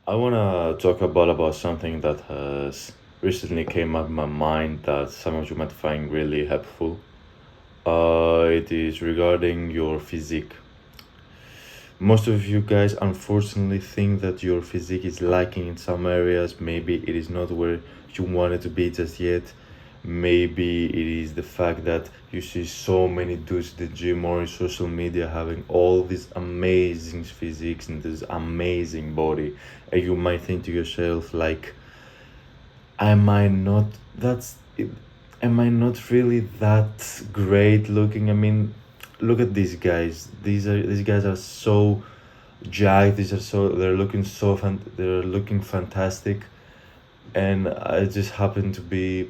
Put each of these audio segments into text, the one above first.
I wanna talk about something that has recently came up in my mind that some of you might find really helpful. It is regarding your physique. Most of you guys unfortunately think that your physique is lacking in some areas. Maybe it is not where you want it to be just yet. Maybe it is the fact that you see so many dudes in the gym or in social media having all these amazing physiques and this amazing body. And you might think to yourself, like, am I not that's it, am I not really that great looking? I mean, look at these guys. These guys are so jacked. They're looking fantastic, and I just happen to be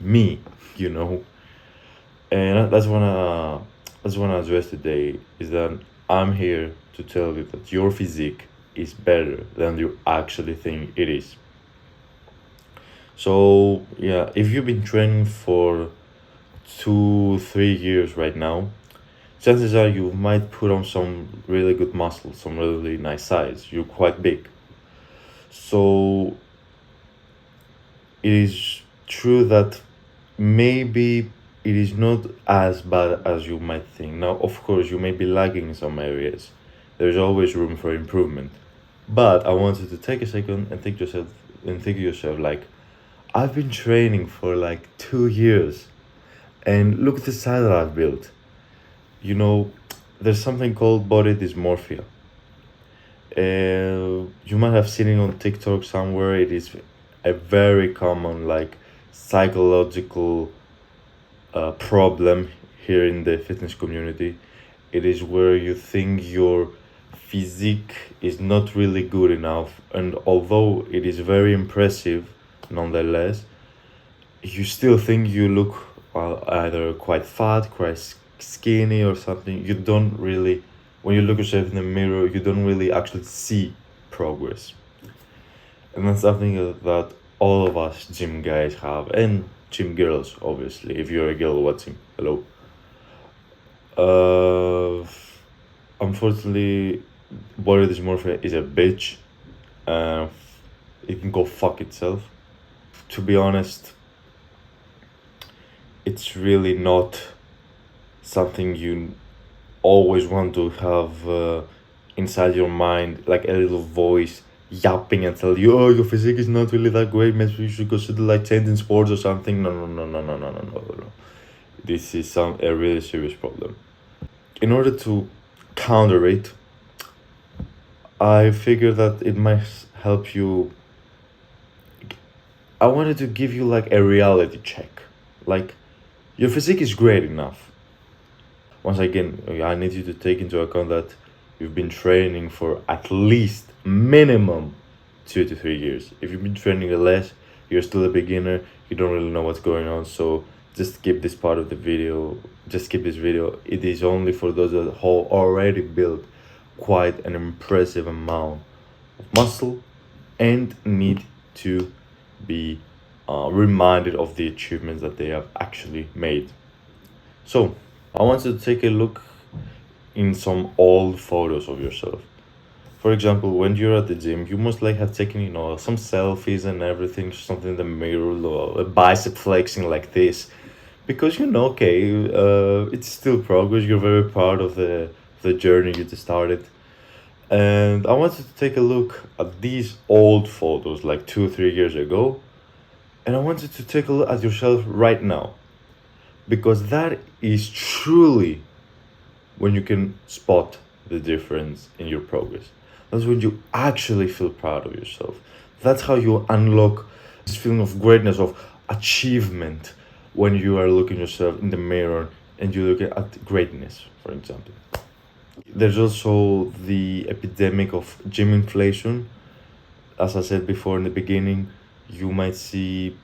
me, you know. And that's wanna address today is that I'm here to tell you that your physique is better than you actually think it is. So yeah, if you've been training for 2 3 years right now, chances are you might put on some really good muscle, some really nice size. You're quite big. So it is true that maybe it is not as bad as you might think. Now, of course, you may be lagging in some areas. There's always room for improvement. But I want you to take a second and think to yourself like, I've been training for like 2 years, and look at the size that I've built. You know, there's something called body dysmorphia. You might have seen it on TikTok somewhere. It is a very common, like, psychological problem here in the fitness community. It is where you think your physique is not really good enough, and although it is very impressive, nonetheless, you still think you look either quite fat, quite skinny, or something. You don't really, when you look yourself in the mirror, you don't really actually see progress. And that's something that all of us gym guys have, and gym girls, obviously. If you're a girl watching, hello. Uh, Unfortunately, body dysmorphia is a bitch. Uh, it can go fuck itself. To be honest, it's really not something you always want to have inside your mind, like a little voice yapping and tell you, "Oh, your physique is not really that great. Maybe you should consider like changing sports or something." No, no, no, no, no, no, no, no, no. This is a really serious problem. In order to counter it, I figure that it might help you. I wanted to give you like a reality check. Like, your physique is great enough. Once again, I need you to take into account that you've been training for at least minimum 2 to 3 years. If you've been training less, you're still a beginner, you don't really know what's going on. So just skip this part of the video. Just skip this video. It is only for those that have already built quite an impressive amount of muscle and need to be reminded of the achievements that they have actually made. So, I want you to take a look in some old photos of yourself. For example, when you're at the gym, you must like have taken, some selfies and everything, something in the mirror, or a bicep flexing like this. Because okay, it's still progress. You're very proud of the journey you just started. And I want you to take a look at these old photos, like 2 3 years ago, and I want you to take a look at yourself right now, because that is truly when you can spot the difference in your progress. That's when you actually feel proud of yourself. That's how you unlock this feeling of greatness, of achievement, when you are looking yourself in the mirror and you look at greatness, for example. There's also the epidemic of gym inflation. As I said before in the beginning, you might see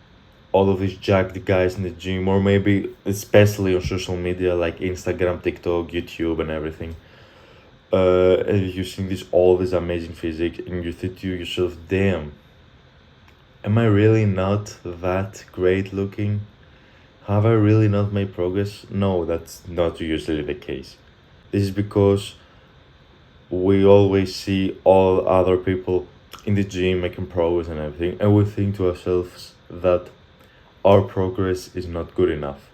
all of these jacked guys in the gym, or maybe especially on social media like Instagram, TikTok, YouTube, and everything. And you see all this amazing physique, and you think to yourself, "Damn, am I really not that great looking? Have I really not made progress?" No, that's not usually the case. This is because we always see all other people in the gym, making progress and everything, and we think to ourselves that our progress is not good enough.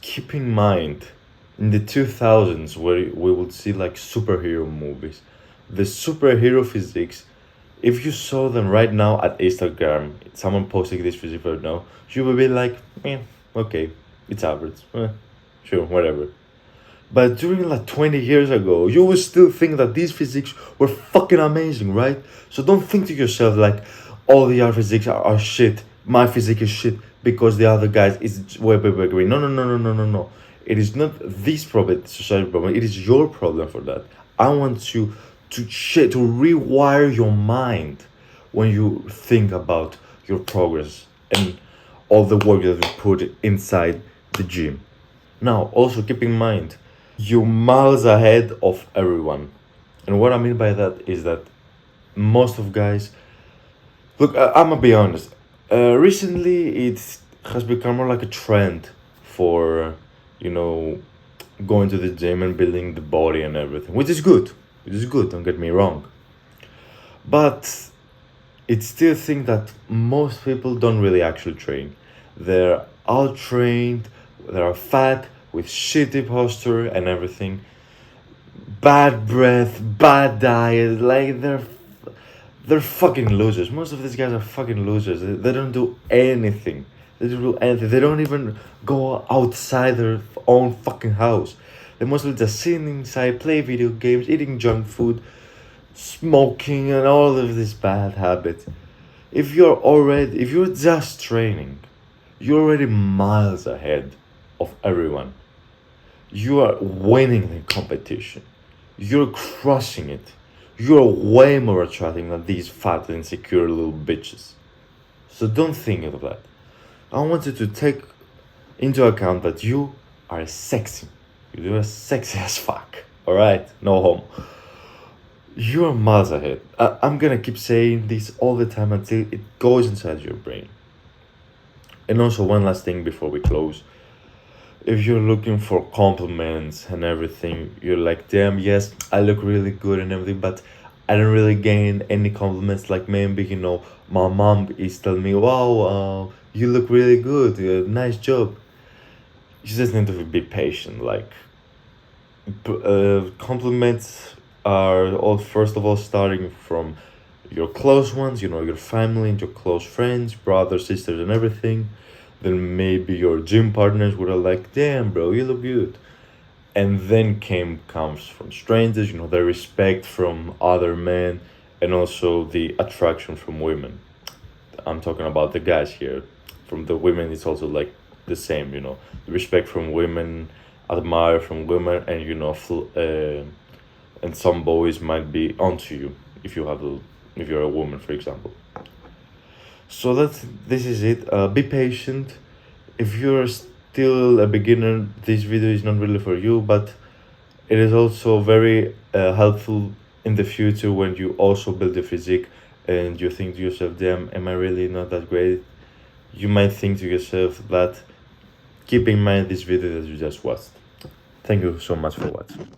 Keep in mind, in the 2000s, where we would see like superhero movies, the superhero physiques, if you saw them right now at Instagram, someone posting this physique right now, you would be like, okay, it's average. Sure, whatever. But during like 20 years ago, you would still think that these physiques were fucking amazing, right? So don't think to yourself like all the other physiques are shit. My physique is shit because the other guys is way great. No, no, no, no, no, no, no. It is not this problem, society problem. It is your problem for that. I want you to rewire your mind when you think about your progress and all the work that you put inside the gym. Now, also keep in mind, you're miles ahead of everyone. And what I mean by that is that most of guys, look, I'm gonna be honest. Recently, it has become more like a trend for, you know, going to the gym and building the body and everything, which is good. It is good, don't get me wrong. But it's still a thing that most people don't really actually train. They're out trained, they're fat, with shitty posture and everything, bad breath, bad diet. Like they're fucking losers. Most of these guys are fucking losers. They don't do anything. They don't do anything. They don't even go outside their own fucking house. They mostly just sit inside, play video games, eating junk food, smoking, and all of these bad habits. If you're just training, you're already miles ahead of everyone. You are winning the competition. You're crushing it. You're way more attractive than these fat, insecure little bitches. So don't think of that. I want you to take into account that you are sexy. You are sexy as fuck. Alright? No homo. You are miles ahead. I'm gonna keep saying this all the time until it goes inside your brain. And also, one last thing before we close. If you're looking for compliments and everything, you're like, damn, yes, I look really good and everything, but I don't really gain any compliments. Like maybe, my mom is telling me, wow, you look really good, nice job. You just need to be patient. Like, compliments are all, first of all, starting from your close ones, your family and your close friends, brothers, sisters, and everything. Then maybe your gym partners would have like, damn, bro, you look good. And then comes from strangers, the respect from other men, and also the attraction from women. I'm talking about the guys here. From the women, it's also like the same, the respect from women, admire from women, and and some boys might be onto you if you're a woman, for example. So this is it. Be patient. If you're still a beginner, this video is not really for you, but it is also very helpful in the future when you also build a physique and you think to yourself, damn, am I really not that great? You might think to yourself that, keep in mind this video that you just watched. Thank you so much for watching.